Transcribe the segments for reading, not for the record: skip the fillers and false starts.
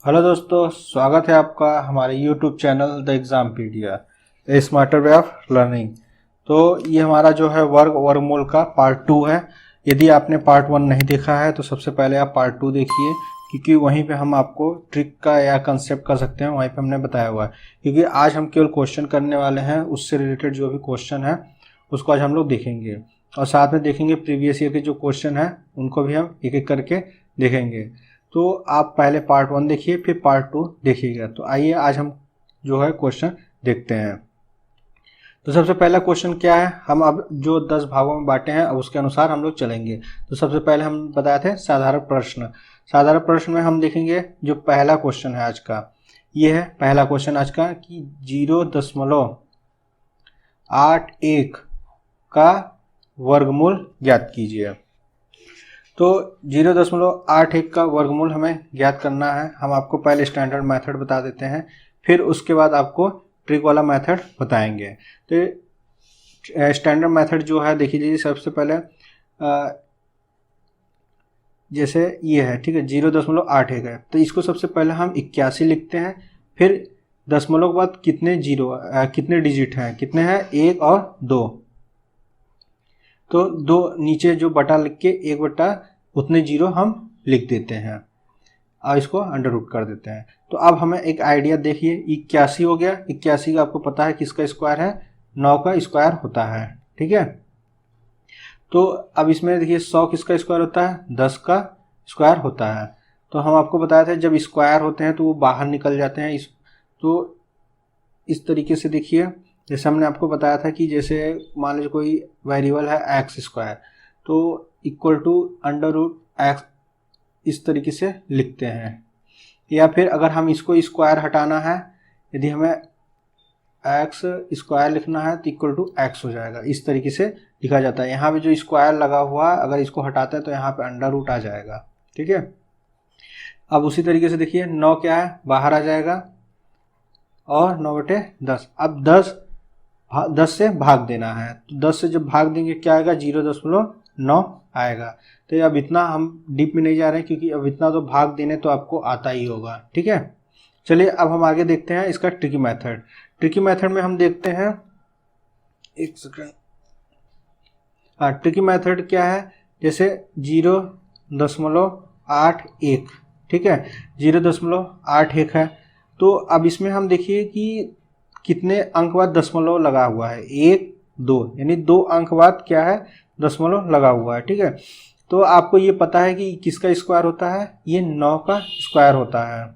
Hello दोस्तों, स्वागत है आपका हमारे YouTube channel the Exampedia a smarter way of learning. तो ये हमारा जो है वर्गमूल का पार्ट 2 है। यदि आपने पार्ट 1 नहीं देखा है तो सबसे पहले आप पार्ट 2 देखिए, क्योंकि वहीं पे हम आपको ट्रिक का या कंसेप्ट कर सकते हैं, वहीं पे हमने बताया हुआ है। क्योंकि आज हम केवल क्वेश्चन करने वाले हैं, उससे रिलेटेड जो भी क्वेश्चन है उसको आज हम लोग देखेंगे, और साथ में देखेंगे प्रीवियस ईयर के जो क्वेश्चन है उनको भी हम एक एक करके देखेंगे। तो आप पहले पार्ट 1 देखिए, फिर पार्ट 2 देखिएगा। तो आइए आज हम जो है क्वेश्चन देखते हैं। तो सबसे पहला क्वेश्चन क्या है, हम अब जो 10 भागों में बांटे हैं अब उसके अनुसार हम लोग चलेंगे। तो सबसे पहले हम बताए थे साधारण प्रश्न। साधारण प्रश्न में हम देखेंगे जो पहला क्वेश्चन है आज का, ये है पहला क्वेश्चन आज का कि 0.81 का वर्गमूल ज्ञात कीजिए। तो 0.81 का वर्गमूल हमें ज्ञात करना है। हम आपको पहले स्टैंडर्ड मेथड बता देते हैं, फिर उसके बाद आपको ट्रिक वाला मेथड बताएंगे। तो स्टैंडर्ड मेथड जो है देखिए लीजिए, सबसे पहले जैसे ये है, ठीक है, 0.81 है तो इसको सबसे पहले हम 81 लिखते हैं। फिर दशमलव के बाद कितने कितने डिजिट हैं, कितने हैं, 1 और 2। तो 2 नीचे जो बटा लिख के 1 बटा उतने जीरो हम लिख देते हैं और इसको अंडर रूट कर देते हैं। तो अब हमें एक आइडिया देखिए, 81 हो गया। 81 का आपको पता है किसका स्क्वायर है, 9 का स्क्वायर होता है, ठीक है। तो अब इसमें देखिए 100 किसका स्क्वायर होता है, 10 का स्क्वायर होता है। तो हम आपको बताए थे जब स्क्वायर होते हैं तो वो बाहर निकल जाते हैं। तो इस तरीके से देखिए, जैसे हमने आपको बताया था कि जैसे मान लीजिए कोई वेरिएबल है एक्स स्क्वायर, तो equal to under root x, इस तरीके से लिखते हैं। या फिर अगर हम इसको स्क्वायर हटाना है, यदि हमें एक्स स्क्वायर लिखना है तो इक्वल टू एक्स हो जाएगा, इस तरीके से लिखा जाता है। यहाँ पे जो स्क्वायर लगा हुआ है अगर इसको हटाते हैं तो यहाँ पे अंडर रूट आ जाएगा, ठीक है। अब उसी तरीके से देखिए 9 क्या है, बाहर आ जाएगा, और 9/10। अब 10 से भाग देना है, तो 10 से जब भाग देंगे क्या आएगा, 0.9 आएगा। तो अब इतना हम डीप में नहीं जा रहे हैं, क्योंकि अब इतना तो भाग देने तो आपको आता ही होगा, ठीक है। चलिए अब हम आगे देखते हैं इसका ट्रिकी मेथड। ट्रिकी मेथड में हम देखते हैं, एक सेकंड, हाँ, ट्रिकी मेथड क्या है, जैसे 0.81, ठीक है, 0.81 है। तो अब इसमें हम देखिए कि कितने अंक बाद दशमलव लगा हुआ है, 1 2, यानी 2 अंक बाद क्या है, दशमलव लगा हुआ है, ठीक है। तो आपको ये पता है कि किसका स्क्वायर होता है, ये 9 का स्क्वायर होता है।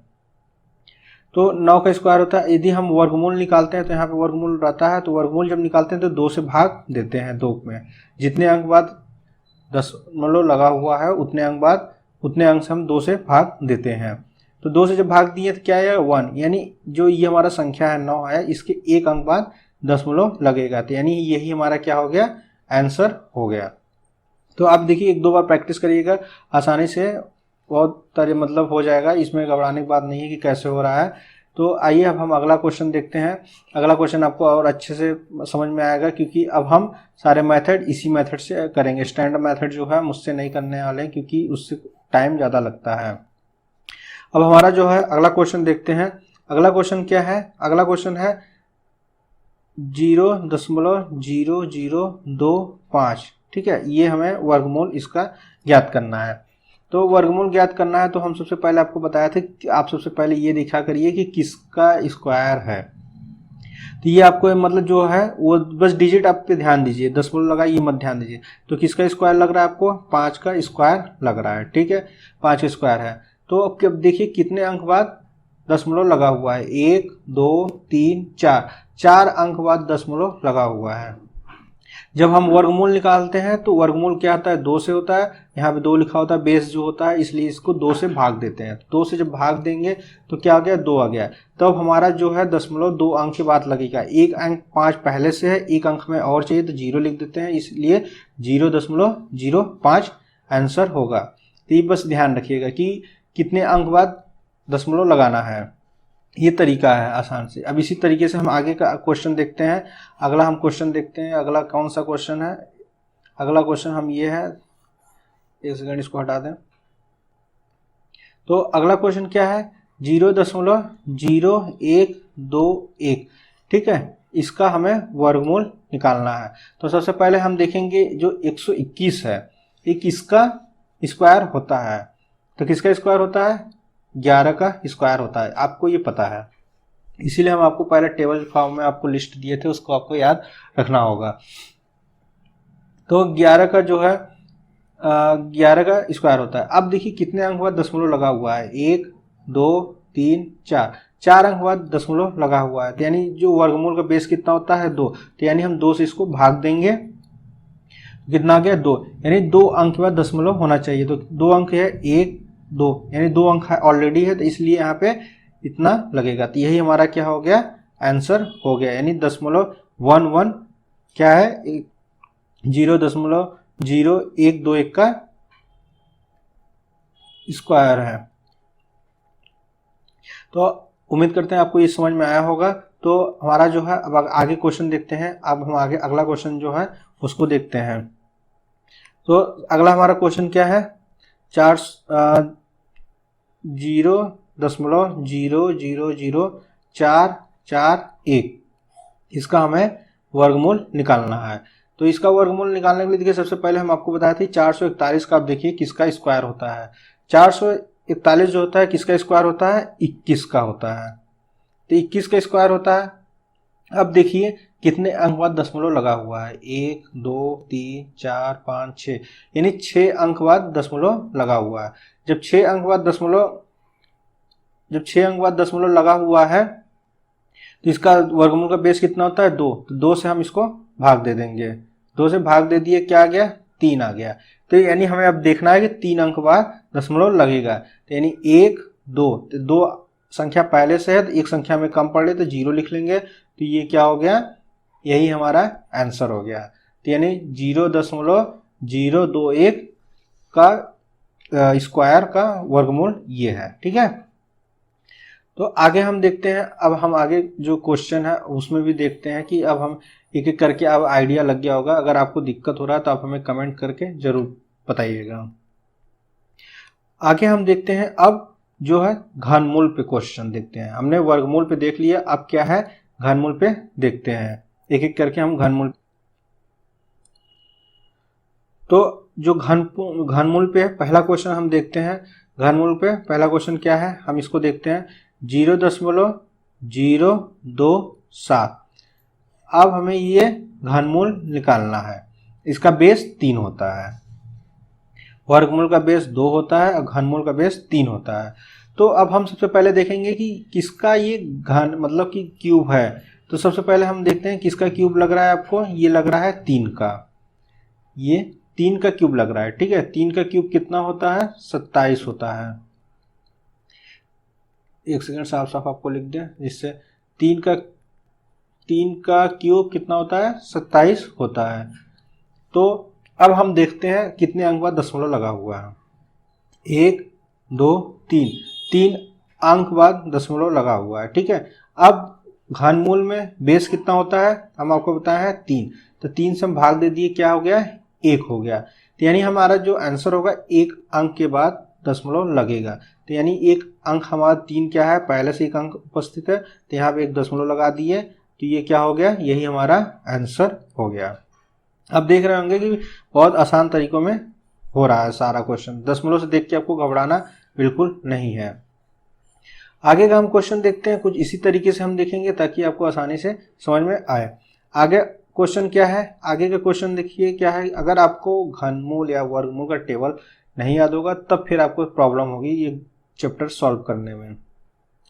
तो 9 का स्क्वायर होता है। यदि हम वर्गमूल निकालते हैं तो यहाँ पे वर्गमूल रहता है, तो वर्गमूल जब निकालते हैं तो 2 से भाग देते हैं, 2 में जितने अंक बाद दशमलव लगा हुआ है उतने अंक से हम 2 से भाग देते हैं। तो 2 से जब भाग दिए तो क्या है, 1, यानी जो ये हमारा संख्या है 9 है, इसके 1 अंक बाद दशमलव लगेगा, तो यानी यही हमारा क्या हो गया, आंसर हो गया। तो आप देखिए 1-2 बार प्रैक्टिस करिएगा, आसानी से बहुत तरह मतलब हो जाएगा, इसमें घबराने की बात नहीं है कि कैसे हो रहा है। तो आइए अब हम अगला क्वेश्चन देखते हैं। अगला क्वेश्चन आपको और अच्छे से समझ में आएगा, क्योंकि अब हम सारे मेथड इसी मेथड से करेंगे। स्टैंडर्ड मेथड जो है मुझसे नहीं करने वाले, क्योंकि उससे टाइम ज़्यादा लगता है। अब हमारा जो है अगला क्वेश्चन देखते हैं। अगला क्वेश्चन क्या है, अगला क्वेश्चन है 0.0025, ठीक है। ये हमें वर्गमूल इसका ज्ञात करना है। तो वर्गमूल ज्ञात करना है तो हम सबसे पहले आपको बताया था कि आप सबसे पहले ये देखा करिए कि किसका स्क्वायर है। तो ये आपको मतलब जो है वो बस डिजिट आप पे ध्यान दीजिए, दशमलव लगा ये मत ध्यान दीजिए। तो किसका स्क्वायर लग रहा है आपको, 5 का स्क्वायर लग रहा है, ठीक है, 5 का स्क्वायर है। तो अब देखिए कितने अंक बाद दशमलव लगा हुआ है, 1 2 3 4 अंक बाद दशमलव लगा हुआ है। जब हम वर्गमूल निकालते हैं तो वर्गमूल क्या होता है, 2 से होता है। यहाँ पे 2 लिखा होता है, बेस जो होता है, इसलिए इसको 2 से भाग देते हैं। 2 से जब भाग देंगे तो क्या आ गया, 2 आ गया। तब हमारा जो है दशमलव 2 अंक के बाद लगेगा। 1 अंक 5 पहले से है, 1 अंक में और चाहिए तो 0 लिख देते हैं, इसलिए 0.05 आंसर होगा। तो ये बस ध्यान रखिएगा कि कितने अंक बाद दशमलव लगाना है, ये तरीका है आसान से। अब इसी तरीके से हम आगे का क्वेश्चन देखते हैं। अगला हम क्वेश्चन देखते हैं, अगला कौन सा क्वेश्चन है, अगला क्वेश्चन हम ये है, एक सेकंड इसको हटा दें। तो अगला क्वेश्चन क्या है, 0.00121, ठीक है, इसका हमें वर्गमूल निकालना है। तो सबसे पहले हम देखेंगे जो 121 है ये किसका स्क्वायर होता है। तो किसका स्क्वायर होता है? 11 का स्क्वायर होता है, आपको ये पता है, इसीलिए हम आपको पहले टेबल फॉर्म में आपको लिस्ट दिए थे, उसको आपको याद रखना होगा। तो 11 का जो है 11 का स्क्वायर होता है। अब देखिए कितने अंक बाद दशमलव लगा हुआ है, 1 2 3 4, 4 अंक बाद दशमलव लगा हुआ है। तो यानी जो वर्गमूल का बेस कितना होता है? 2। तो यानी हम 2 से इसको भाग देंगे, कितना आ गया? 2, यानी 2 अंक के बाद दशमलव होना चाहिए। तो 2 अंक है, 1 2, यानी 2 अंक ऑलरेडी है, तो इसलिए यहाँ पे इतना लगेगा। तो यही हमारा क्या हो गया? आंसर हो गया, यानी 0.11 क्या है? 0.0121 का स्क्वायर है। तो उम्मीद करते हैं आपको ये समझ में आया होगा। तो हमारा जो है अब आगे क्वेश्चन देखते हैं। अब हम आगे अगला क्वेश्चन जो है उसको देखते हैं। तो अगला हमारा क्वेश्चन क्या है? 0.0000441, इसका हमें वर्गमूल निकालना है। तो इसका वर्गमूल निकालने के लिए देखिए सबसे पहले हम आपको बताए थे 441 का, आप देखिए किसका स्क्वायर होता है। 441 जो होता है किसका स्क्वायर होता है? 21 का होता है। तो 21 का स्क्वायर होता है। अब देखिए कितने अंक बाद दशमलव लगा हुआ है, 1 2 3 4 5 6, यानी 6 अंक बाद दशमलव लगा हुआ है। जब 6 अंक बाद दशमलव लगा हुआ है तो इसका वर्गमूल का बेस कितना होता है? 2। तो 2 से हम इसको भाग दे देंगे, 2 से भाग दे दिए, क्या आ गया? 3 आ गया। तो यानी हमें अब देखना है कि 3 अंक बाद दशमलव लगेगा। तो यानी 1 2, तो 2 संख्या पहले से है तो एक संख्या में कम पड़ रही तो 0 लिख लेंगे। तो ये क्या हो गया? यही हमारा आंसर हो गया। तो यानी 0.021 का स्क्वायर का वर्गमूल ये है, ठीक है। तो आगे हम देखते हैं। अब हम आगे जो क्वेश्चन है उसमें भी देखते हैं कि अब हम एक एक करके, अब आइडिया लग गया होगा। अगर आपको दिक्कत हो रहा है तो आप हमें कमेंट करके जरूर बताइएगा। आगे हम देखते हैं अब जो है घनमूल पे क्वेश्चन देखते हैं। हमने वर्गमूल पे देख लिया, अब क्या है? घनमूल पे देखते हैं, एक एक करके हम घनमूल। तो जो घनमूल पे पहला क्वेश्चन हम देखते हैं। घनमूल पे पहला क्वेश्चन क्या है हम इसको देखते हैं। 0.027। अब हमें ये घनमूल निकालना है। इसका बेस 3 होता है, वर्गमूल का बेस 2 होता है और घनमूल का बेस 3 होता है। तो अब हम सबसे पहले देखेंगे कि किसका ये घन मतलब कि क्यूब है। तो सबसे पहले हम देखते हैं किसका क्यूब लग रहा है आपको। ये लग रहा है 3 का, ये 3 का क्यूब लग रहा है, ठीक है। 3 का क्यूब कितना होता है? 27 होता है। एक सेकंड साफ साफ आपको लिख दें, जिससे 3 का क्यूब कितना होता है? 27 होता है। तो अब हम देखते हैं कितने अंक बाद दशमलव लगा हुआ है। 1 2 3, 3 अंक बाद दशमलव लगा हुआ है, ठीक है। अब घनमूल में बेस कितना होता है हम आपको बताया है 3। तो 3 से हम भाग दे दिए, क्या हो गया? 1 हो गया। तो यानी हमारा जो आंसर होगा 1 अंक के बाद दशमलव लगेगा। तो यानी 1 अंक हमारा 3 क्या है? पहले से 1 अंक उपस्थित है, तो यहाँ पे 1 दशमलव लगा दिए, तो ये क्या हो गया? यही हमारा आंसर हो गया। अब देख रहे होंगे कि बहुत आसान तरीकों में हो रहा है सारा क्वेश्चन। दशमलव से देख के आपको घबराना बिल्कुल नहीं है। आगे का हम क्वेश्चन देखते हैं, कुछ इसी तरीके से हम देखेंगे ताकि आपको आसानी से समझ में आए। आगे क्वेश्चन क्या है? आगे का क्वेश्चन देखिए क्या है। अगर आपको घनमूल या वर्गमूल का टेबल नहीं याद होगा तब फिर आपको प्रॉब्लम होगी ये चैप्टर सॉल्व करने में।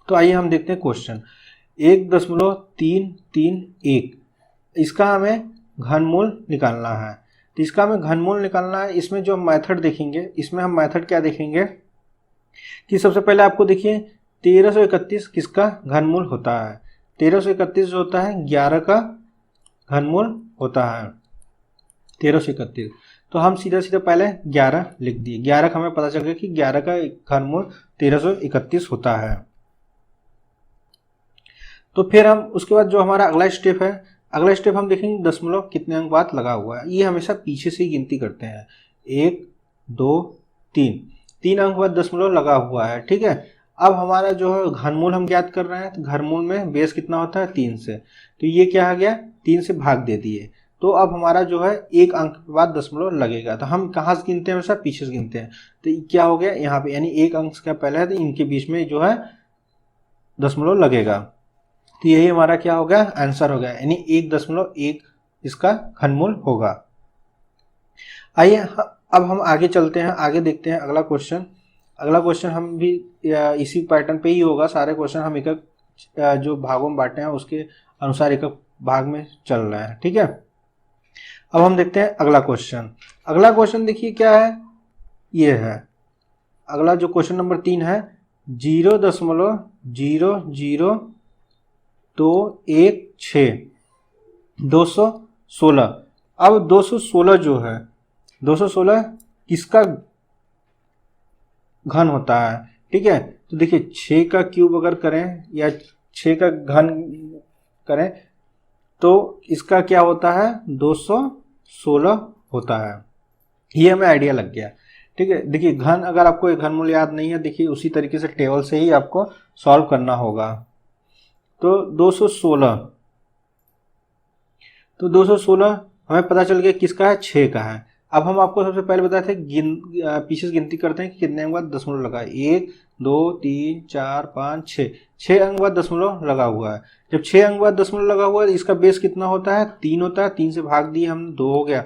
तो आइए हम देखते हैं क्वेश्चन। 1.331, इसका हमें घनमूल निकालना है। तो इसका हमें घनमूल निकालना है। इसमें जो हम मेथड देखेंगे, इसमें हम मेथड क्या देखेंगे कि सबसे पहले आपको देखिए 1331 किसका घनमूल होता है। 1331 जो होता है 11 का घनमूल होता है। 1331, तो हम सीधा सीधा पहले 11 लिख दिए। 11 का हमें पता चल गया कि 11 का घनमूल 1331 होता है। तो फिर हम उसके बाद जो हमारा अगला स्टेप है, अगला स्टेप हम देखेंगे दशमलव कितने अंक बाद लगा हुआ है। ये हमेशा पीछे से ही गिनती करते हैं। 1 2 3, 3 अंक बाद दशमलव लगा हुआ है, ठीक है। अब हमारा जो है घनमूल हम ज्ञात कर रहे हैं, तो घनमूल में बेस कितना होता है 3 से, तो ये क्या आ गया 3 से भाग दे दिए। तो अब हमारा जो है एक अंक के बाद दशमलव लगेगा, तो हम कहाँ से गिनते हैं, हमेशा पीछे से गिनते हैं। तो क्या हो गया यहाँ पे, यानी एक अंक का पहले है तो इनके बीच में जो है दशमलव लगेगा। तो यही हमारा क्या हो गया, आंसर हो गया, यानी 1.1 इसका घनमूल होगा। आइए अब हम आगे चलते हैं, आगे देखते हैं अगला क्वेश्चन। अगला क्वेश्चन हम भी इसी पैटर्न पे ही होगा, सारे क्वेश्चन हम एक जो भागों में बांटे हैं उसके अनुसार एक भाग में चल रहे हैं, ठीक है। अब हम देखते हैं अगला क्वेश्चन। अगला क्वेश्चन देखिए क्या है, ये है अगला जो क्वेश्चन नंबर 3 है, 0.00216 216। अब 216 जो है 216 किसका घन होता है, ठीक है। तो देखिए 6 का क्यूब अगर करें या 6 का घन करें तो इसका क्या होता है 216 होता है, ये हमें आइडिया लग गया, ठीक है। देखिए घन, अगर आपको एक घनमूल याद नहीं है, देखिए उसी तरीके से टेबल से ही आपको सॉल्व करना होगा। तो 216 हमें पता चल गया किसका है, 6 का है। अब हम आपको सबसे पहले बताए थे पीछे से गिनती करते हैं कि कितने अंक बाद दशमलव लगा है, 1 2 3 4 5 6, 6 अंक बाद दशमलव लगा हुआ है। जब 6 अंक बाद दशमलव लगा हुआ है, इसका बेस कितना होता है 3 होता है, 3 से भाग दिए हम 2 हो गया।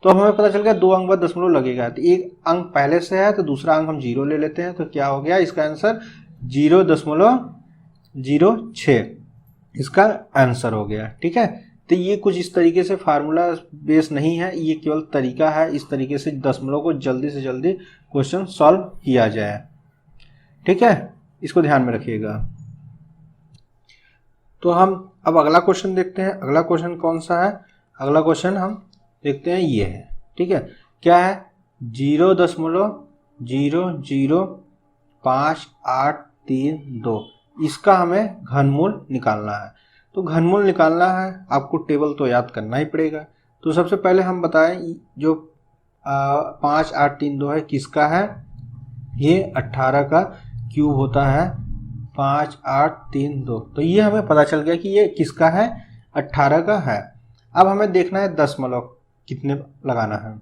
तो हमें पता चल गया 2 अंक बाद दशमलव लगेगा, तो एक अंक पहले से है तो दूसरा अंक हम 0 ले लेते हैं, तो क्या हो गया इसका आंसर 0.06 इसका आंसर हो गया, ठीक है। तो ये कुछ इस तरीके से फार्मूला बेस नहीं है, ये केवल तरीका है, इस तरीके से दशमलव को जल्दी से जल्दी क्वेश्चन सॉल्व किया जाए, ठीक है, इसको ध्यान में रखिएगा। तो हम अब अगला क्वेश्चन देखते हैं। अगला क्वेश्चन कौन सा है, अगला क्वेश्चन हम देखते हैं, ये है, ठीक है। क्या है 0.05832, इसका हमें घनमूल निकालना है। तो घनमूल निकालना है आपको टेबल तो याद करना ही पड़ेगा। तो सबसे पहले हम बताएं जो 5832 है किसका है, ये 18 का क्यूब होता है 5832, तो ये हमें पता चल गया कि ये किसका है 18 का है। अब हमें देखना है दशमलव कितने लगाना है,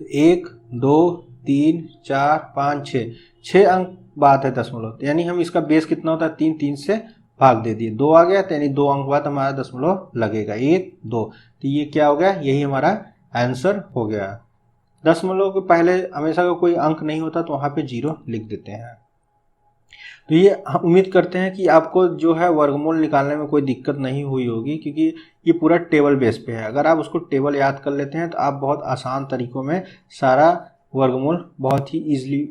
तो 1 2 3 4 5 6 अंक बाद है दशमलव, यानी हम इसका बेस कितना होता है 3, 3 से भाग दे दिए 2 आ गया, तो यानी 2 अंक बाद हमारा दशमलव लगेगा 1 2, तो ये क्या हो गया, यही हमारा आंसर हो गया। दशमलव के पहले हमेशा का कोई अंक नहीं होता तो वहाँ पे 0 लिख देते हैं। तो ये हम उम्मीद करते हैं कि आपको जो है वर्गमूल निकालने में कोई दिक्कत नहीं हुई होगी, क्योंकि ये पूरा टेबल बेस पे है। अगर आप उसको टेबल याद कर लेते हैं तो आप बहुत आसान तरीकों में सारा वर्गमूल बहुत ही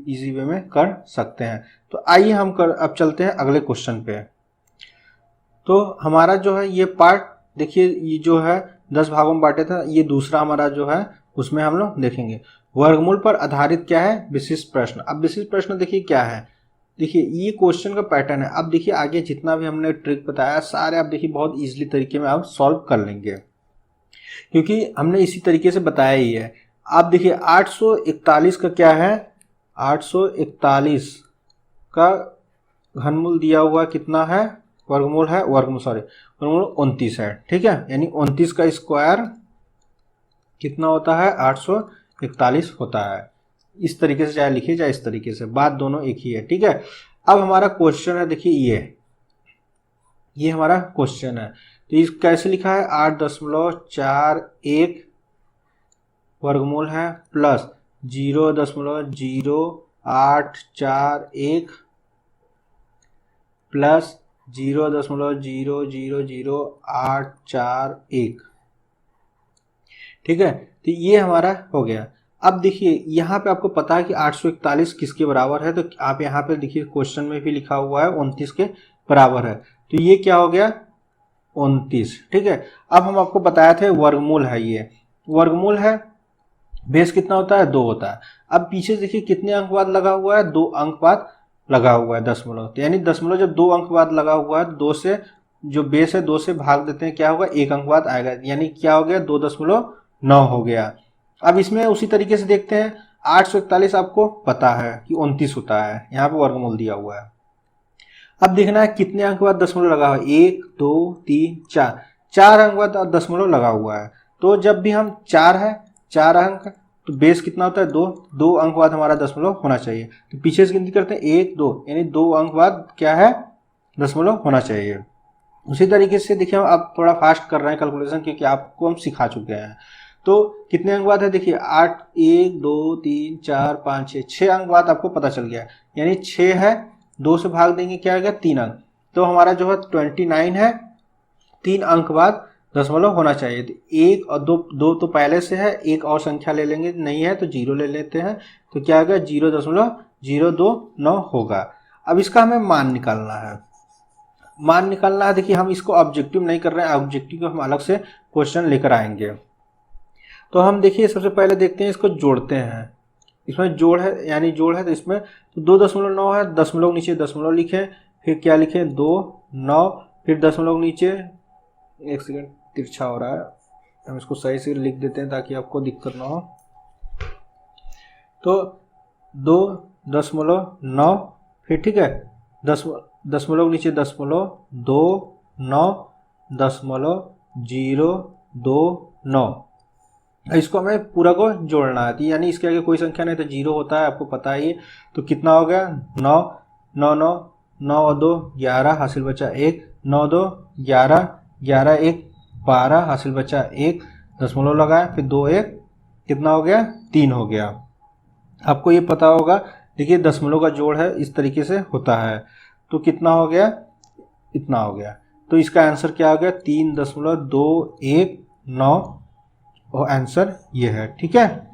इजी वे में कर सकते हैं। तो आइए हम अब चलते हैं अगले क्वेश्चन पे। तो हमारा जो है ये पार्ट देखिए, ये जो है 10 भागों में बांटे था, ये दूसरा हमारा जो है उसमें हम लोग देखेंगे वर्गमूल पर आधारित क्या है विशिष्ट प्रश्न। अब विशिष्ट प्रश्न देखिए क्या है, देखिए ये क्वेश्चन का पैटर्न है। अब देखिए आगे जितना भी हमने ट्रिक बताया सारे आप देखिए बहुत इजीली तरीके में आप सॉल्व कर लेंगे, क्योंकि हमने इसी तरीके से बताया ही है। आप देखिए 841 का क्या है, 841 का घनमूल दिया हुआ कितना है, वर्गमूल 29 है, ठीक है। यानी 29 का स्क्वायर कितना होता है 841 होता है। इस तरीके से चाहे लिखिए चाहे इस तरीके से, बात दोनों एक ही है, ठीक है। अब हमारा क्वेश्चन है, देखिए ये हमारा क्वेश्चन है। तो इस कैसे लिखा है 8.41 वर्गमूल है प्लस 0.0841 प्लस 0.000841, ठीक है। तो ये हमारा हो गया। अब देखिए यहाँ पे आपको पता है कि 841 किसके बराबर है, तो आप यहाँ पे देखिए क्वेश्चन में भी लिखा हुआ है 29 के बराबर है, तो ये क्या हो गया 29, ठीक है। अब हम आपको बताए थे वर्गमूल है, ये वर्गमूल है, बेस कितना होता है 2 होता है। अब पीछे देखिए कितने अंक बाद लगा हुआ है, 2 अंक बाद लगा हुआ है दशमलव, तो यानी दशमलव जब 2 अंक बाद लगा हुआ है 2 से जो बेस है 2 से भाग देते हैं, क्या होगा 1 अंक बाद आएगा, यानी क्या हो गया 2.9 हो गया। अब इसमें उसी तरीके से देखते हैं, 841 आपको पता है कि 29 होता है, यहाँ पे वर्गमूल दिया हुआ है। अब देखना है कितने अंक बाद दशमलव लगा हुआ है, 1 2 3 4, 4 अंक बाद दशमलव लगा हुआ है। तो जब भी हम 4 है 4 अंक, तो बेस कितना होता है 2, 2 अंक बाद हमारा दशमलव होना चाहिए। तो पीछे से गिनती करते हैं 1 2, यानी 2 अंक बाद क्या है दशमलव होना चाहिए। उसी तरीके से देखिए हम अब थोड़ा फास्ट कर रहे हैं कैलकुलेशन, क्योंकि आपको हम सिखा चुके हैं। तो कितने अंक बाद है देखिए 8, 1 2 3 4 5 6, 6 अंक बाद आपको पता चल गया, यानी 6 है, 2 से भाग देंगे क्या आ गया 3 अंक, तो हमारा जो है 29 है, 3 अंक बाद दशमलव होना चाहिए। तो 1 और 2 तो पहले से है, एक और संख्या ले लेंगे, नहीं है तो 0 ले लेते हैं, तो क्या आ गया 0.029 होगा। अब इसका हमें मान निकालना है, मान निकालना है। देखिए हम इसको ऑब्जेक्टिव नहीं कर रहे हैं, ऑब्जेक्टिव को हम अलग से क्वेश्चन लेकर आएंगे। तो हम देखिए सबसे पहले देखते हैं, इसको जोड़ते हैं। इसमें जोड़ है, यानी जोड़ है, तो इसमें तो 2.9 है, दशमलव नीचे दशमलव लिखें, फिर क्या लिखें 2 9, फिर दशमलव नीचे, एक सेकंड तिरछा हो रहा है, हम इसको सही से लिख देते हैं ताकि आपको दिक्कत ना हो। तो 2.9, फिर ठीक है दशमलव नीचे दशमलव 2 9.029, इसको हमें पूरा को जोड़ना है, यानी इसके आगे कोई संख्या नहीं तो 0 होता है, आपको पता ही है। तो कितना हो गया 9 9 9 9 और 2 11, हासिल बचा 1, 9 2 11, 11 1 12, हासिल बचा 1, दशमलव लगाए, फिर 2 1, कितना हो गया 3 हो गया। आपको ये पता होगा, देखिए दशमलव का जोड़ है इस तरीके से होता है। तो कितना हो गया, इतना हो गया। तो इसका आंसर क्या हो गया 3.219, और आंसर ये है। ठीक है,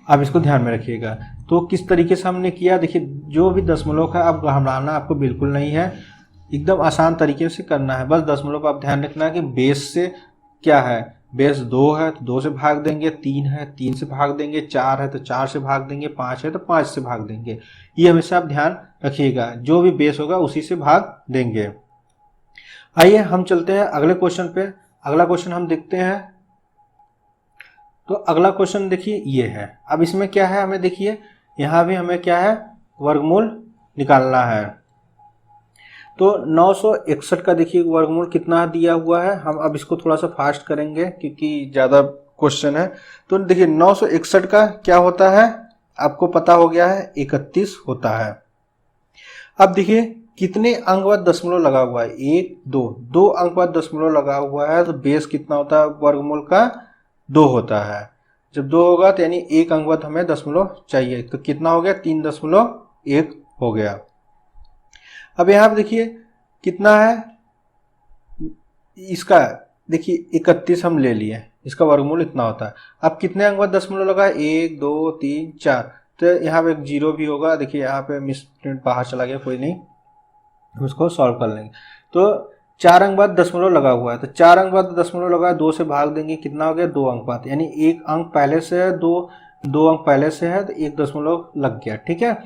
अब इसको ध्यान में रखिएगा। तो किस तरीके से हमने किया, देखिए जो भी दशमलव का अब घबराना आपको बिल्कुल नहीं है, एकदम आसान तरीके से करना है। बस दशमलव पर आप ध्यान रखना है कि बेस से क्या है, बेस 2 है तो 2 से भाग देंगे, 3 है 3 से भाग देंगे, 4 है तो 4 से भाग देंगे, 5 है तो 5 से भाग देंगे। ये हमेशा आप ध्यान रखिएगा, जो भी बेस होगा उसी से भाग देंगे। आइए हम चलते हैं अगले क्वेश्चन पे। अगला क्वेश्चन हम देखते हैं। तो अगला क्वेश्चन देखिए ये है। अब इसमें क्या है, हमें देखिए यहाँ भी हमें क्या है वर्गमूल निकालना है। तो 961 का देखिए वर्गमूल कितना दिया हुआ है। हम अब इसको थोड़ा सा फास्ट करेंगे क्योंकि ज़्यादा क्वेश्चन है। तो देखिए 961 का क्या होता है, आपको पता हो गया है 31 होता है। अब देखिए कितने अंक बाद दशमलव लगा हुआ है, 1 2, 2 अंक बाद दशमलव लगा हुआ है, तो बेस कितना होता है वर्गमूल का 2 होता है। जब 2 होगा तो यानी 1 अंक बाद हमें दशमलव चाहिए, तो कितना हो गया 3.1 हो गया। अब यहाँ पे देखिए कितना है, इसका देखिए 31 हम ले लिए, इसका वर्गमूल इतना होता है। अब कितने अंक बाद दशमलव लगा है, 1 2 3 4, तो यहाँ पे एक 0 भी होगा। देखिए यहाँ पे मिसप्रिंट बाहर चला गया, कोई नहीं, हम इसको सॉल्व कर लेंगे। तो 4 अंक बाद दशमलव लगा हुआ है, तो 4 अंक बाद दशमलव लगा है, 2 से भाग देंगे, कितना हो गया 2 अंक बाद, यानी 1 अंक पहले से है, 2 अंक पहले से है, तो 1 दशमलव लग गया। ठीक है,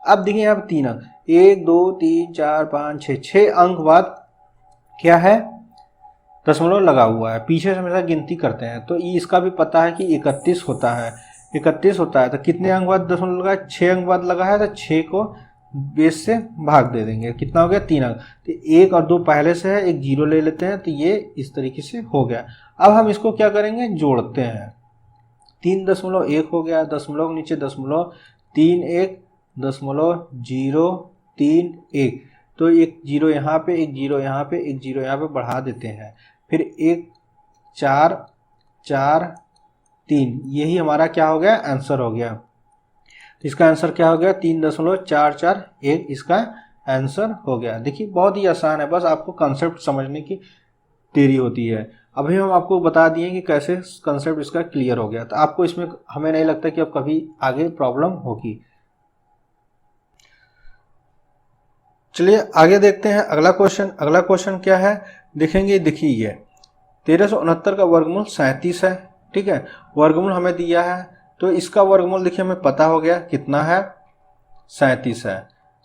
अब देखिए यहाँ पे 3 अंक, 1 2 3 4 5 6, 6 अंक बाद क्या है दशमलव लगा हुआ है। पीछे से हमेशा गिनती करते हैं, तो इसका भी पता है कि 31 होता है, 31 होता है। तो कितने अंक बाद दशमलव लगा है, 6 अंक बाद लगा है, तो 6 को बेस से भाग दे देंगे, कितना हो गया 3 अंक। तो 1 और 2 पहले से है, एक 0 ले लेते हैं, तो ये इस तरीके से हो गया। अब हम इसको क्या करेंगे, जोड़ते हैं। 3.1 हो गया, दशमलव नीचे दशमलव, 3 1 दशमलव 0 3 1, तो एक 0 यहाँ पे, एक 0 यहाँ पे, एक 0 यहाँ पे बढ़ा देते हैं, फिर 1 4 4 3, यही हमारा क्या हो गया आंसर हो गया। तो इसका आंसर क्या हो गया 3.441, इसका आंसर हो गया। देखिए बहुत ही आसान है, बस आपको कंसेप्ट समझने की देरी होती है। अभी हम आपको बता दिए कि कैसे कंसेप्ट इसका क्लियर हो गया, तो आपको इसमें हमें नहीं लगता कि अब कभी आगे प्रॉब्लम होगी। चलिए आगे देखते हैं अगला क्वेश्चन। अगला क्वेश्चन क्या है देखेंगे, देखिए ये 1369 का वर्गमूल 37 है। ठीक है, वर्गमूल हमें दिया है, तो इसका वर्गमूल देखिए हमें पता हो गया कितना है 37 है।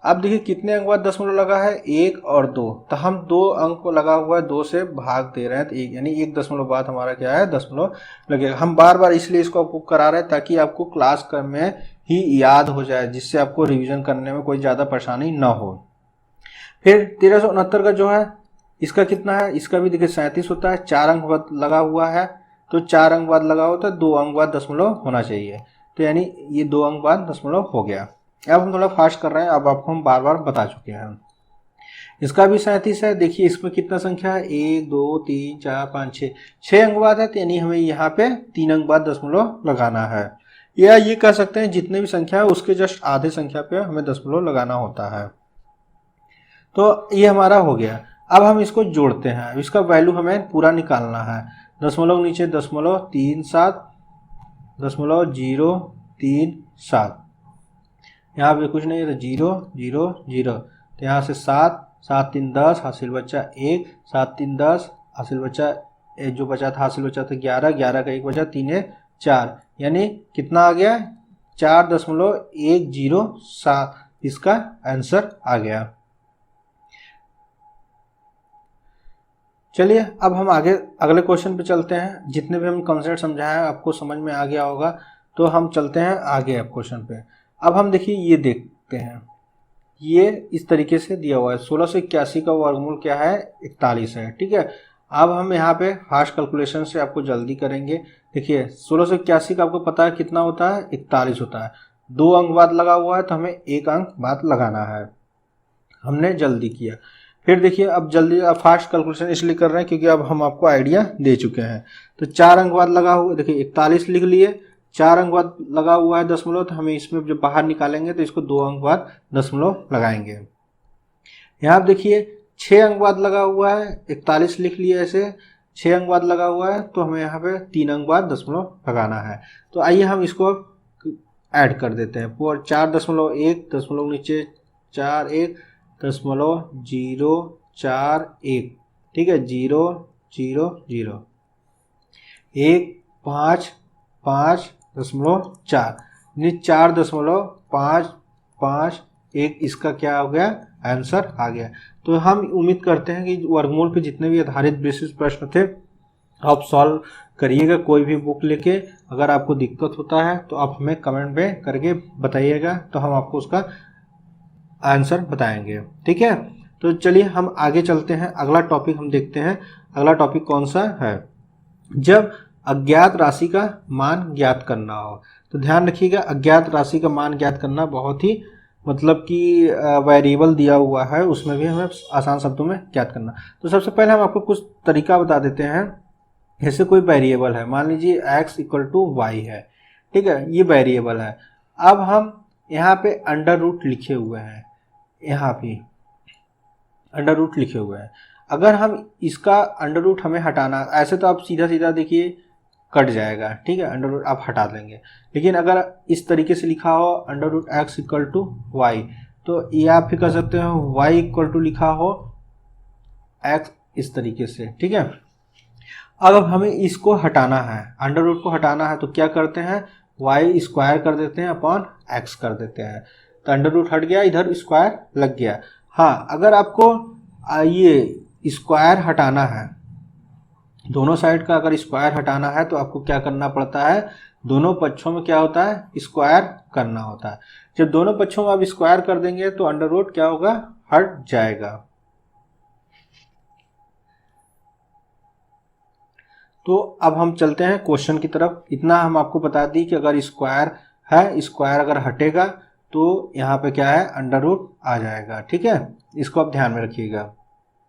अब देखिए कितने अंक बाद दशमलव लगा है, 1 और 2, तो हम 2 अंक को लगा हुआ है 2 से भाग दे रहे हैं, तो 1 यानी 1 दशमलव बाद हमारा क्या है, दशमलव लगेगा। हम बार बार इसलिए इसको आपको करा रहे हैं ताकि आपको क्लास में ही याद हो जाए, जिससे आपको रिवीजन करने में कोई ज़्यादा परेशानी ना हो। फिर 1369 का जो है इसका कितना है, इसका भी देखिए 37 होता है, 4 अंक बाद लगा हुआ है, तो 4 अंक बाद लगा होता है, 2 अंक बाद दशमलव होना चाहिए, तो यानी ये 2 अंक बाद दशमलव हो गया। अब हम थोड़ा फास्ट कर रहे हैं, अब आपको हम बार बार बता चुके हैं। इसका भी 37 है, देखिए इसमें कितना संख्या है, 1 2 3 4 5 6, 6 अंक बाद है, तो यानी हमें यहाँ पे 3 अंक बाद दशमलव लगाना है, या ये कह सकते हैं जितने भी संख्या है उसके जस्ट आधे संख्या पे हमें दशमलव लगाना होता है। तो ये हमारा हो गया। अब हम इसको जोड़ते हैं, इसका वैल्यू हमें पूरा निकालना है। दशमलव नीचे दशमलव 37 दशमलव 037, यहाँ पे कुछ नहीं है तो 0 0 0, तो यहाँ से 7 7 3 10, हासिल बच्चा 1, 7 3 10, हासिल बच्चा जो बचा था हासिल बच्चा था 11, 11 का 1 बचा, 3 है 4, यानी कितना आ गया, 4.107 इसका आंसर आ गया। चलिए अब हम आगे अगले क्वेश्चन पे चलते हैं। जितने भी हम कॉन्सेप्ट समझाए हैं आपको समझ में आ गया होगा, तो हम चलते हैं आगे अब क्वेश्चन पे। अब हम देखिए ये देखते हैं, ये इस तरीके से दिया हुआ है, 1681 का वर्गमूल क्या है, 41 है, ठीक है। अब हम यहाँ पे फास्ट कैलकुलेशन से आपको जल्दी करेंगे। देखिए 1681 का आपको पता है कितना होता है, 41 होता है, 2 अंक बाद लगा हुआ है तो हमें 1 अंक बाद लगाना है, हमने जल्दी किया। फिर देखिए अब जल्दी फास्ट कैलकुलेशन इसलिए कर रहे हैं क्योंकि अब हम आपको आइडिया दे चुके हैं। तो 4 अंक बाद लगा हुआ, देखिए 41 लिख लिए, 4 अंक बाद लगा हुआ है दशमलव, तो हमें इसमें जब बाहर निकालेंगे तो इसको 2 अंक बाद दशमलव लगाएंगे। यहाँ आप देखिए 6 अंक बाद लगा हुआ है, 41 लिख लिया ऐसे, 6 अंक बाद लगा हुआ है तो हमें यहाँ पे 3 अंक बाद दशमलव लगाना है। तो आइए हम इसको ऐड कर देते हैं, 4.1 दशमलव नीचे 4 1 दशमलव 041, ठीक है, 0 0 0 1 5 5 दशमलव 4, यानी 4.551 इसका क्या हो गया, आंसर आ गया। तो हम उम्मीद करते हैं कि वर्गमूल पे जितने भी आधारित बेसिस प्रश्न थे आप सॉल्व करिएगा, कोई भी बुक लेके। अगर आपको दिक्कत होता है तो आप हमें कमेंट पे करके बताइएगा, तो हम आपको उसका आंसर बताएंगे, ठीक है। तो चलिए हम आगे चलते हैं, अगला टॉपिक हम देखते हैं। अगला टॉपिक कौन सा है, जब अज्ञात राशि का मान ज्ञात करना हो। तो ध्यान रखिएगा, अज्ञात राशि का मान ज्ञात करना बहुत ही मतलब कि वेरिएबल दिया हुआ है, उसमें भी हमें आसान शब्दों में ज्ञात करना। तो सबसे पहले हम आपको कुछ तरीका बता देते हैं। जैसे कोई वेरिएबल है, मान लीजिए x इक्वल टू वाई है, ठीक है, ये वेरिएबल है। अब हम यहाँ पे अंडर रूट लिखे हुए हैं, यहाँ पे अंडर रूट लिखे हुए हैं। अगर हम इसका अंडर रूट हमें हटाना, ऐसे तो आप सीधा सीधा देखिए कट जाएगा, ठीक है, अंडर रूट आप हटा देंगे। लेकिन अगर इस तरीके से लिखा हो under root x equal to y, तो ये आप फिर कर सकते हो वाई इक्वल टू लिखा हो एक्स, इस तरीके से, ठीक है। अब हमें इसको हटाना है, अंडर रूट को हटाना है, तो क्या करते हैं, वाई स्क्वायर कर देते हैं अपॉन एक्स कर देते हैं, तो अंडर रूट हट गया, इधर स्क्वायर लग गया। हाँ, अगर आपको ये स्क्वायर हटाना है, दोनों साइड का अगर स्क्वायर हटाना है तो आपको क्या करना पड़ता है, दोनों पक्षों में क्या होता है, स्क्वायर करना होता है। जब दोनों पक्षों में आप स्क्वायर कर देंगे तो अंडर रूट क्या होगा, हट जाएगा। तो अब हम चलते हैं क्वेश्चन की तरफ। इतना हम आपको बता दी कि अगर स्क्वायर है, स्क्वायर अगर हटेगा तो यहाँ पे क्या है, अंडर रूट आ जाएगा, ठीक है। इसको आप ध्यान में रखिएगा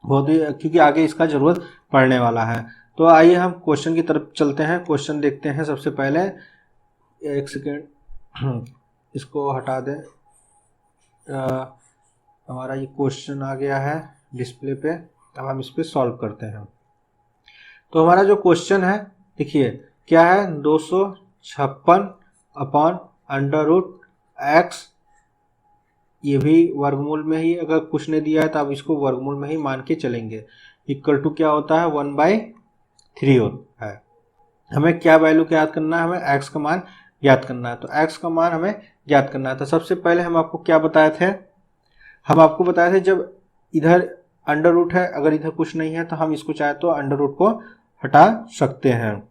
बहुत ही, क्योंकि आगे इसका जरूरत पड़ने वाला है। तो आइए हम क्वेश्चन की तरफ चलते हैं, क्वेश्चन देखते हैं। सबसे पहले एक सेकेंड इसको हटा दें, हमारा ये क्वेश्चन आ गया है डिस्प्ले पे। अब हम इस पर सॉल्व करते हैं। तो हमारा जो क्वेश्चन है देखिए क्या है, 256 अपॉन अंडर रूट एक्स, ये भी वर्गमूल में ही, अगर कुछ ने दिया है तो आप इसको वर्गमूल में ही मान के चलेंगे, इक्वल टू क्या होता है, 1/3 होता है। हमें क्या वैल्यू ज्ञात करना है, हमें x का मान ज्ञात करना है। तो x का मान हमें ज्ञात करना है। तो सबसे पहले हम आपको क्या बताए थे, हम आपको बताए थे जब इधर अंडर रूट है, अगर इधर कुछ नहीं है तो हम इसको चाहे तो अंडर रूट को हटा सकते हैं।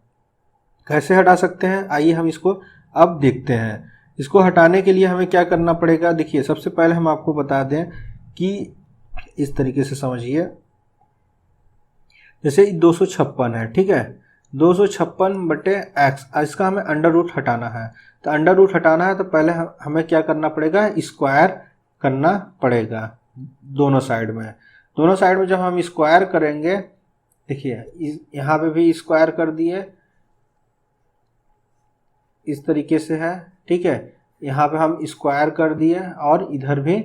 कैसे हटा सकते हैं, आइए हम इसको अब देखते हैं। इसको हटाने के लिए हमें क्या करना पड़ेगा, देखिए सबसे पहले हम आपको बता दें कि इस तरीके से समझिए, जैसे 256 है, ठीक है, 256 बटे एक्स, इसका हमें अंडर रूट हटाना है। तो अंडर रूट हटाना है तो पहले हमें क्या करना पड़ेगा, स्क्वायर करना पड़ेगा दोनों साइड में। दोनों साइड में जब हम स्क्वायर करेंगे, देखिए यहाँ पे भी स्क्वायर कर दिए, इस तरीके से है, ठीक है, यहाँ पे हम स्क्वायर कर दिए और इधर भी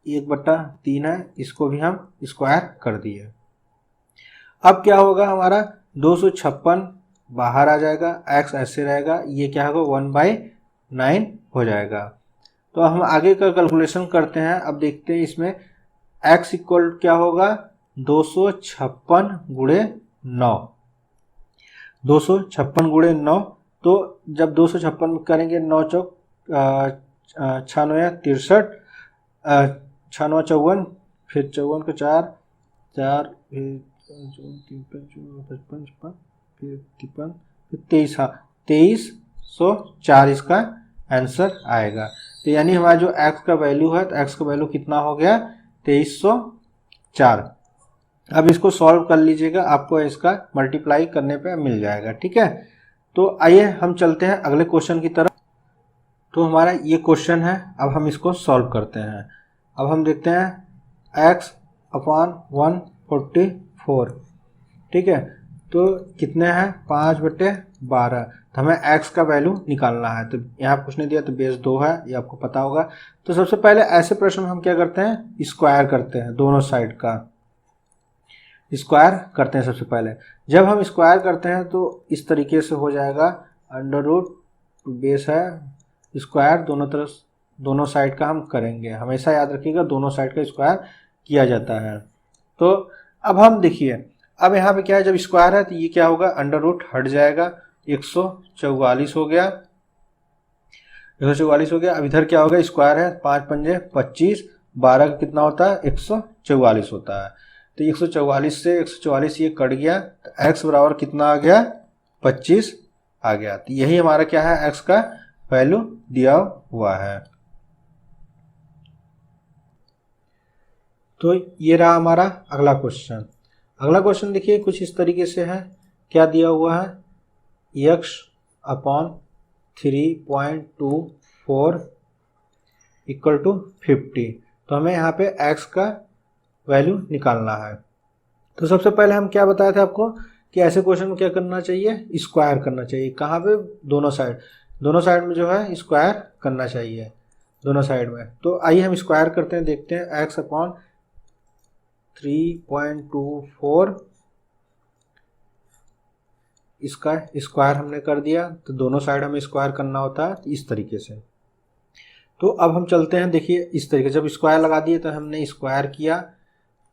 1/3 है, इसको भी हम स्क्वायर कर दिए। अब क्या होगा, हमारा 256 बाहर आ जाएगा, x ऐसे रहेगा, ये क्या होगा 1/9 हो जाएगा। तो हम आगे का कैलकुलेशन करते हैं। अब देखते हैं इसमें x इक्वल क्या होगा, 256 गुणे 9, 256 गुणे 9। तो जब 256 करेंगे, 9 चौक 96 63, 96 54, फिर 54 का 4 4, फिर 55 फिर 53 फिर 23, हाँ 2304 इसका आंसर आएगा। तो यानी हमारा जो x का वैल्यू है, तो x का वैल्यू कितना हो गया, 2304। अब इसको सॉल्व कर लीजिएगा, आपको इसका मल्टीप्लाई करने पे मिल जाएगा, ठीक है। तो आइए हम चलते हैं अगले क्वेश्चन की तरफ। तो हमारा ये क्वेश्चन है, अब हम इसको सॉल्व करते हैं। अब हम देखते हैं x/144, ठीक है, तो कितने हैं 5/12, तो हमें x का वैल्यू निकालना है। तो यहाँ कुछ नहीं दिया तो बेस 2 है, ये आपको पता होगा। तो सबसे पहले ऐसे प्रश्न में हम क्या करते हैं, स्क्वायर करते हैं, दोनों साइड का स्क्वायर करते हैं सबसे पहले। जब हम स्क्वायर करते हैं तो इस तरीके से हो जाएगा, अंडर रूट बेस है स्क्वायर, दोनों तरफ दोनों साइड का हम करेंगे, हमेशा याद रखिएगा दोनों साइड का स्क्वायर किया जाता है। तो अब हम देखिए, अब यहाँ पे क्या है, जब स्क्वायर है तो ये क्या होगा, अंडर रूट हट जाएगा, 144 हो गया, 144 हो गया। अब इधर क्या होगा, स्क्वायर है, 5 पंजे 25, 12 का कितना होता है, 144 होता है। तो 144 से 144 ये कट गया, तो x बराबर कितना आ गया, 25 आ गया। तो यही हमारा क्या है, x का वैल्यू दिया हुआ है। तो ये रहा हमारा अगला क्वेश्चन। अगला क्वेश्चन देखिए कुछ इस तरीके से है, क्या दिया हुआ है, x/3.24 इक्वल टू 50। तो हमें यहाँ पे x का वैल्यू निकालना है। तो सबसे पहले हम क्या बताए थे आपको कि ऐसे क्वेश्चन में क्या करना चाहिए, स्क्वायर करना चाहिए। कहाँ पे, दोनों साइड में जो है स्क्वायर करना चाहिए दोनों साइड में। तो आइए हम स्क्वायर करते हैं, देखते हैं x/3.24 इसका स्क्वायर हमने कर दिया। तो दोनों साइड हमें स्क्वायर करना होता है इस तरीके से। तो अब हम चलते हैं, देखिए इस तरीके, जब स्क्वायर लगा दिए तो हमने स्क्वायर किया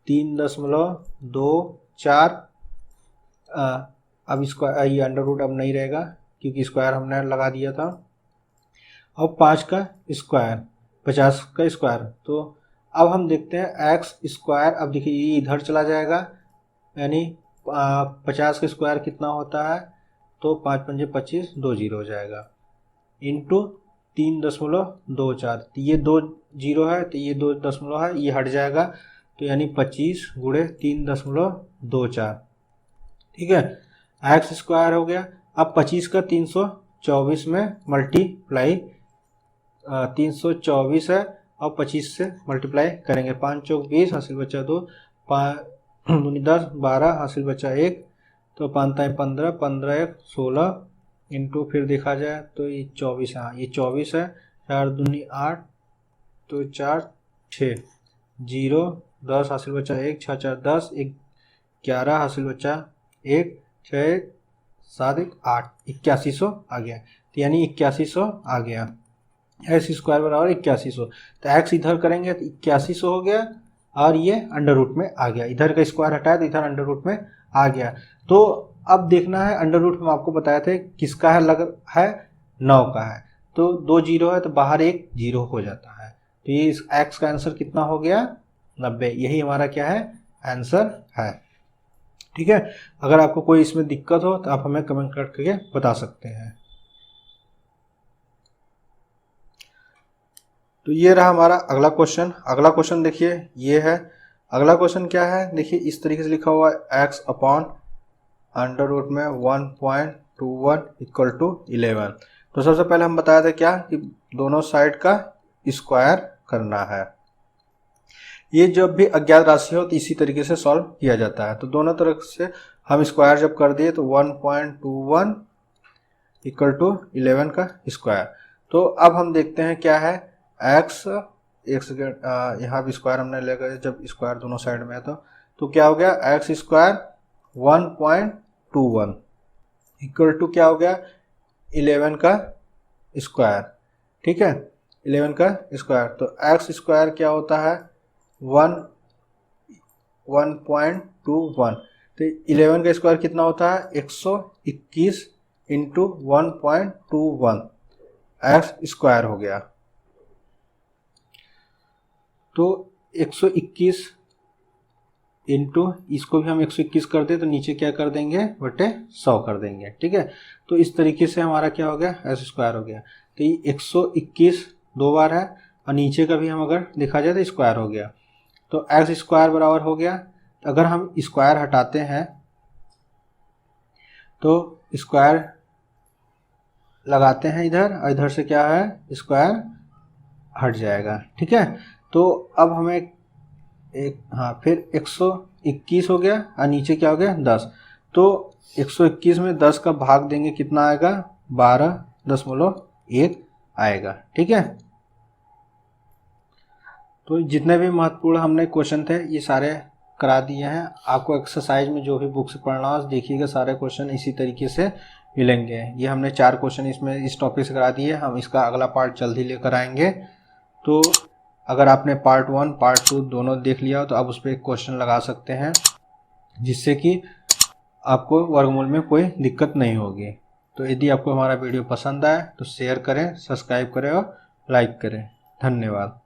3.24। अब स्क्वायर, ये अंडर रूट अब नहीं रहेगा क्योंकि स्क्वायर हमने लगा दिया था। अब 5 का स्क्वायर, 50 का स्क्वायर। तो अब हम देखते हैं x स्क्वायर, अब देखिए ये इधर चला जाएगा, यानी 50 का स्क्वायर कितना होता है, तो 5 पंजे 25, 2 जीरो हो जाएगा, इंटू 3.24। तो ये 2 जीरो है, तो ये 2 दशमलव है, ये हट जाएगा, तो यानी 25 गुणे 3.24, ठीक है, x स्क्वायर हो गया। अब 25 का 324 में मल्टीप्लाई, 324 है और 25 से मल्टीप्लाई करेंगे, 5 चौक 20, हासिल बचा 2, 5 दूनी 10, 12 हासिल बचा 1, तो 5 ताई 15, 15 1 16, इंटू फिर देखा जाए तो ये 24 है, हाँ ये 24 है, 4 दूनी 8, तो 4 6 0 10 हासिल बचा 1, 6 4 10, 11 हासिल बचा 1, 6 7 1 8, 8100 आ गया। तो यानी 8100 आ गया, x स्क्वायर बराबर 8100। तो x इधर करेंगे तो 8100 हो गया, और ये अंडर रूट में आ गया, इधर का स्क्वायर हटाया तो इधर अंडर रूट में आ गया। तो अब देखना है, अंडर रूट में आपको बताया थे किसका है, लग है 9 का है, तो 2 जीरो है तो बाहर 1 जीरो हो जाता है। तो ये इस x का आंसर कितना हो गया 90। यही हमारा क्या है आंसर है। ठीक है, अगर आपको कोई इसमें दिक्कत हो तो आप हमें कमेंट करके बता सकते हैं। तो ये रहा हमारा अगला क्वेश्चन। अगला क्वेश्चन देखिए ये है। अगला क्वेश्चन क्या है देखिए, इस तरीके से लिखा हुआ है x अपॉन अंडर रूट में 1.21 इक्वल टू 11। तो सबसे पहले हम बताया था क्या कि दोनों साइड का स्क्वायर करना है। ये जब भी अज्ञात राशि हो तो इसी तरीके से सॉल्व किया जाता है। तो दोनों तरफ से हम स्क्वायर जब कर दिए तो 1.21 इक्वल टू 11 का स्क्वायर। तो अब हम देखते हैं क्या है x, एक सेकेंड, यहाँ भी स्क्वायर हमने लेकर जब स्क्वायर दोनों साइड में है तो क्या हो गया x स्क्वायर 1.21 इक्वल टू क्या हो गया 11 का स्क्वायर। ठीक है, 11 का स्क्वायर। तो x स्क्वायर क्या होता है 1.21। तो 11 का स्क्वायर कितना होता है 121 इंटू 1.21 x स्क्वायर हो गया। तो 121 इंटू इसको भी हम 121 कर दें तो नीचे क्या कर देंगे बटे 100 कर देंगे। ठीक है, तो इस तरीके से हमारा क्या हो गया एक्स स्क्वायर हो गया। तो ये 121 दो बार है और नीचे का भी हम अगर देखा जाए तो स्क्वायर हो गया। तो एक्स स्क्वायर बराबर हो गया। तो अगर हम स्क्वायर हटाते हैं तो स्क्वायर लगाते हैं इधर और इधर से क्या है स्क्वायर हट जाएगा। ठीक है, तो अब हमें फिर 121 हो गया और नीचे क्या हो गया 10। तो 121 में 10 का भाग देंगे कितना आएगा 12.1 आएगा। ठीक है, तो जितने भी महत्वपूर्ण हमने क्वेश्चन थे ये सारे करा दिए हैं। आपको एक्सरसाइज में जो भी बुक से पढ़ना हो देखिएगा, सारे क्वेश्चन इसी तरीके से मिलेंगे। ये हमने 4 क्वेश्चन इसमें इस टॉपिक से करा दिए। हम इसका अगला पार्ट जल्दी लेकर आएंगे। तो अगर आपने पार्ट 1 पार्ट 2 दोनों देख लिया हो तो आप उस पर एक क्वेश्चन लगा सकते हैं जिससे कि आपको वर्गमूल में कोई दिक्कत नहीं होगी। तो यदि आपको हमारा वीडियो पसंद आए तो शेयर करें, सब्सक्राइब करें और लाइक करें। धन्यवाद।